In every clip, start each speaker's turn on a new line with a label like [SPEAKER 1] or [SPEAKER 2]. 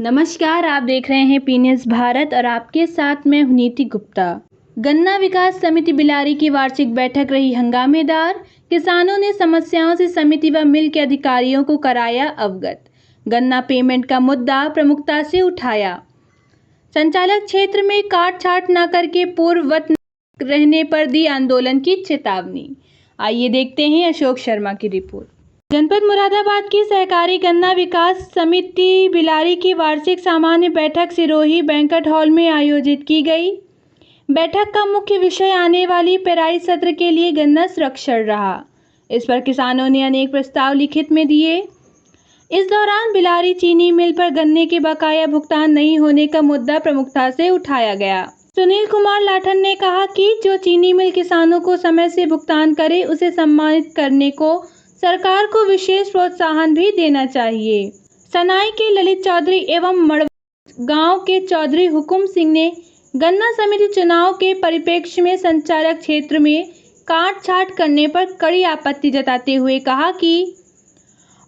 [SPEAKER 1] नमस्कार, आप देख रहे हैं पी न्यूज़ भारत और आपके साथ मैं हूं नीति गुप्ता। गन्ना विकास समिति बिलारी की वार्षिक बैठक रही हंगामेदार। किसानों ने समस्याओं से समिति व मिल के अधिकारियों को कराया अवगत। गन्ना पेमेंट का मुद्दा प्रमुखता से उठाया। संचालक क्षेत्र में काट छाट न करके पूर्ववत रहने पर दी आंदोलन की चेतावनी। आइए देखते हैं अशोक शर्मा की रिपोर्ट। जनपद मुरादाबाद की सहकारी गन्ना विकास समिति बिलारी की वार्षिक सामान्य बैठक सिरोही बैंक्वेट हॉल में आयोजित की गई। बैठक का मुख्य विषय आने वाली पेराई सत्र के लिए गन्ना संरक्षण रहा। इस पर किसानों ने अनेक प्रस्ताव लिखित में दिए। इस दौरान बिलारी चीनी मिल पर गन्ने के बकाया भुगतान नहीं होने का मुद्दा प्रमुखता से उठाया गया। सुनील कुमार लाठन ने कहा कि जो चीनी मिल किसानों को समय से भुगतान करे उसे सम्मानित करने को सरकार को विशेष प्रोत्साहन भी देना चाहिए। सनाई के ललित चौधरी एवं मड़वा गांव के चौधरी हुकुम सिंह ने गन्ना समिति चुनाव के परिप्रेक्ष्य में संचालक क्षेत्र में काट छाट करने पर कड़ी आपत्ति जताते हुए कहा कि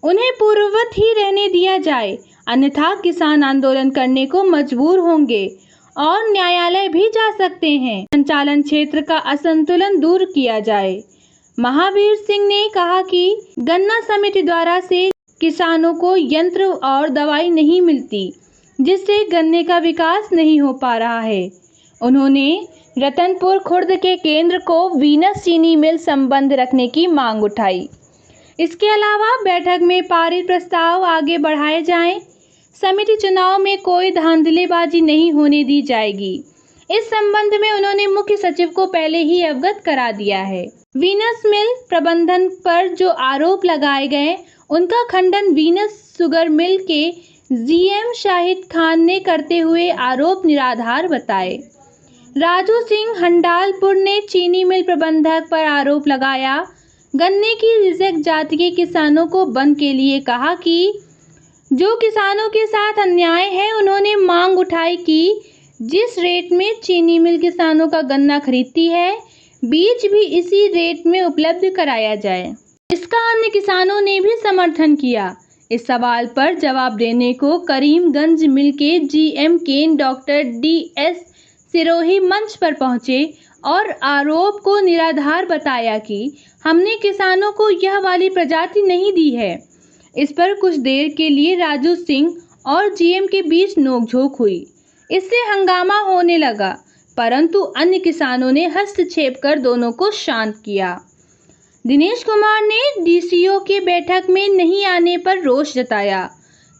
[SPEAKER 1] उन्हें पूर्ववत ही रहने दिया जाए, अन्यथा किसान आंदोलन करने को मजबूर होंगे और न्यायालय भी जा सकते हैं। संचालन क्षेत्र का असंतुलन दूर किया जाए। महावीर सिंह ने कहा कि गन्ना समिति द्वारा से किसानों को यंत्र और दवाई नहीं मिलती, जिससे गन्ने का विकास नहीं हो पा रहा है। उन्होंने रतनपुर खुर्द के केंद्र को वीनस चीनी मिल संबंध रखने की मांग उठाई। इसके अलावा बैठक में पारित प्रस्ताव आगे बढ़ाए जाएं। समिति चुनाव में कोई धांधलीबाजी नहीं होने दी जाएगी। इस संबंध में उन्होंने मुख्य सचिव को पहले ही अवगत करा दिया है। वीनस मिल प्रबंधन पर जो आरोप लगाए गए उनका खंडन वीनस शुगर मिल के जीएम शाहिद खान ने करते हुए आरोप निराधार बताए। राजू सिंह हंडालपुर ने चीनी मिल प्रबंधक पर आरोप लगाया। गन्ने की रिजेक्ट जाति के किसानों को बंद के लिए कहा कि जो किसानों के साथ अन्याय है। उन्होंने मांग उठाई कि जिस रेट में चीनी मिल किसानों का गन्ना खरीदती है, बीज भी इसी रेट में उपलब्ध कराया जाए। इसका अन्य किसानों ने भी समर्थन किया। इस सवाल पर जवाब देने को करीमगंज मिल के जीएम केन डॉक्टर DS सिरोही मंच पर पहुंचे और आरोप को निराधार बताया कि हमने किसानों को यह वाली प्रजाति नहीं दी है। इस पर कुछ देर के लिए राजू सिंह और जीएम के बीच नोकझोंक हुई। इससे हंगामा होने लगा, परंतु अन्य किसानों ने हस्तक्षेप कर दोनों को शांत किया। दिनेश कुमार ने डीसीओ की बैठक में नहीं आने पर रोष जताया।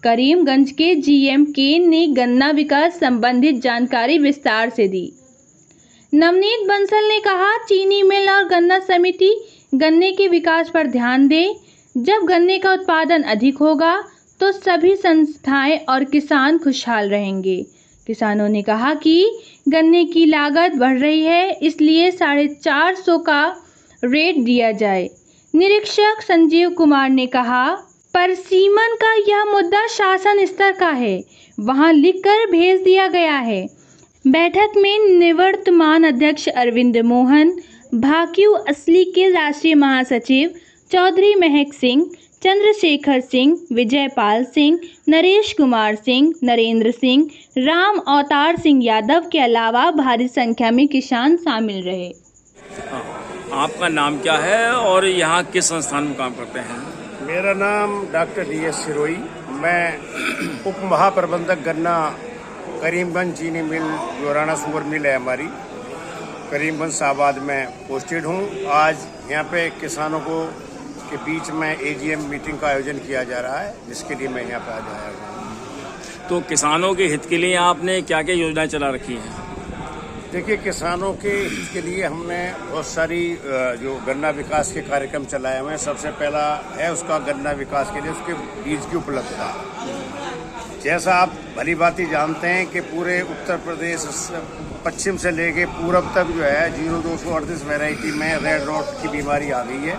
[SPEAKER 1] करीमगंज के जीएम केन ने गन्ना विकास संबंधित जानकारी विस्तार से दी। नवनीत बंसल ने कहा, चीनी मिल और गन्ना समिति गन्ने के विकास पर ध्यान दे। जब गन्ने का उत्पादन अधिक होगा तो सभी संस्थाएं और किसान खुशहाल रहेंगे। किसानों ने कहा कि गन्ने की लागत बढ़ रही है, इसलिए 450 का रेट दिया जाए। निरीक्षक संजीव कुमार ने कहा, परसीमन का यह मुद्दा शासन स्तर का है, वहां लिखकर भेज दिया गया है। बैठक में निवर्तमान अध्यक्ष अरविंद मोहन, भाक्यू असली के राष्ट्रीय महासचिव चौधरी महक सिंह, चंद्रशेखर सिंह, विजयपाल सिंह, नरेश कुमार सिंह, नरेंद्र सिंह, राम अवतार सिंह यादव के अलावा भारी संख्या में किसान शामिल रहे।
[SPEAKER 2] आपका नाम क्या है और यहाँ किस संस्थान में काम करते हैं?
[SPEAKER 3] मेरा नाम डॉक्टर DS सिरोही। मैं उप महाप्रबंधक गन्ना करीमगंज चीनी मिल जो राणा शुगर मिल है हमारी करीमगंज शाहबाद में पोस्टेड हूँ। आज यहाँ पे किसानों को के बीच में AGM मीटिंग का आयोजन किया जा रहा है, जिसके लिए मैं यहाँ पे आज आया हूँ।
[SPEAKER 2] तो किसानों के हित के लिए आपने क्या क्या योजनाएं चला रखी हैं?
[SPEAKER 3] देखिए, किसानों के हित के लिए हमने बहुत सारी जो गन्ना विकास के कार्यक्रम चलाए हुए हैं। सबसे पहला है उसका गन्ना विकास के लिए उसके बीज की उपलब्धता। जैसा आप भली भांति जानते हैं कि पूरे उत्तर प्रदेश पश्चिम से लेके पूरब तक जो है 0238 वैरायटी में रेड रोट की बीमारी आ गई है,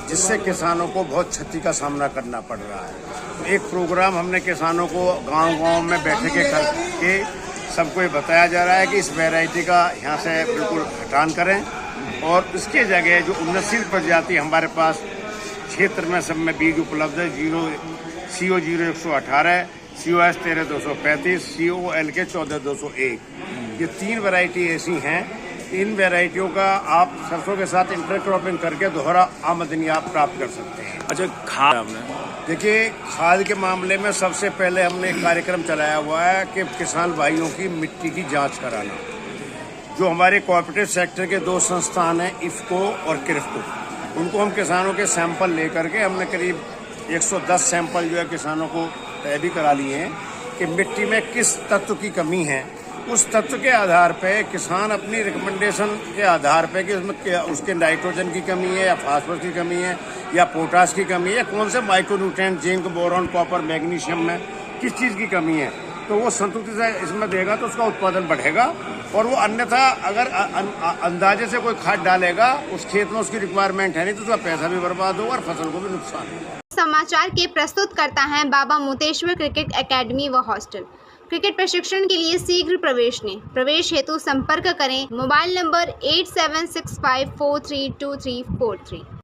[SPEAKER 3] जिससे किसानों को बहुत क्षति का सामना करना पड़ रहा है। एक प्रोग्राम हमने किसानों को गांव-गांव में बैठकें करके सबको ये बताया जा रहा है कि इस वैरायटी का यहाँ से बिल्कुल हटान करें और इसके जगह जो उन्नतशील प्रजाति हमारे पास क्षेत्र में सब में बीज उपलब्ध है। CO0118 COS 13235, COL के 14201। ये 3 वैरायटी ऐसी हैं। इन वैरायटियों का आप सरसों के साथ इंटरक्रॉपिंग करके दोहरा आमदनी आप प्राप्त कर सकते हैं।
[SPEAKER 2] अच्छा, खाद आपने
[SPEAKER 3] देखिए, खाद के मामले में सबसे पहले हमने एक कार्यक्रम चलाया हुआ है कि किसान भाइयों की मिट्टी की जांच कराना। जो हमारे कोऑपरेटिव सेक्टर के 2 संस्थान हैं, इफ्को और किरफ्को, उनको हम किसानों के सैंपल लेकर के हमने करीब 110 सैंपल जो है किसानों को तय भी करा लिए हैं कि मिट्टी में किस तत्व की कमी है। उस तत्व के आधार पे किसान अपनी रिकमेंडेशन के आधार पे कि उसमें उसके नाइट्रोजन की कमी है या फास्फोरस की कमी है या पोटाश की कमी है, कौन से micronutrient zinc, boron, copper, magnesium में किस चीज़ की कमी है, तो वो संतुलित से इसमें देगा तो उसका उत्पादन बढ़ेगा। और वो अन्यथा अगर अंदाजे से कोई खाद डालेगा, उस खेत में उसकी रिक्वायरमेंट है नहीं, तो उसका पैसा भी बर्बाद होगा और फसल को भी नुकसान होगा।
[SPEAKER 4] समाचार के प्रस्तुत करता है बाबा मोतेश्वर क्रिकेट एकेडमी व हॉस्टल। क्रिकेट प्रशिक्षण के लिए शीघ्र प्रवेश लें। प्रवेश हेतु संपर्क करें मोबाइल नंबर 8765432343।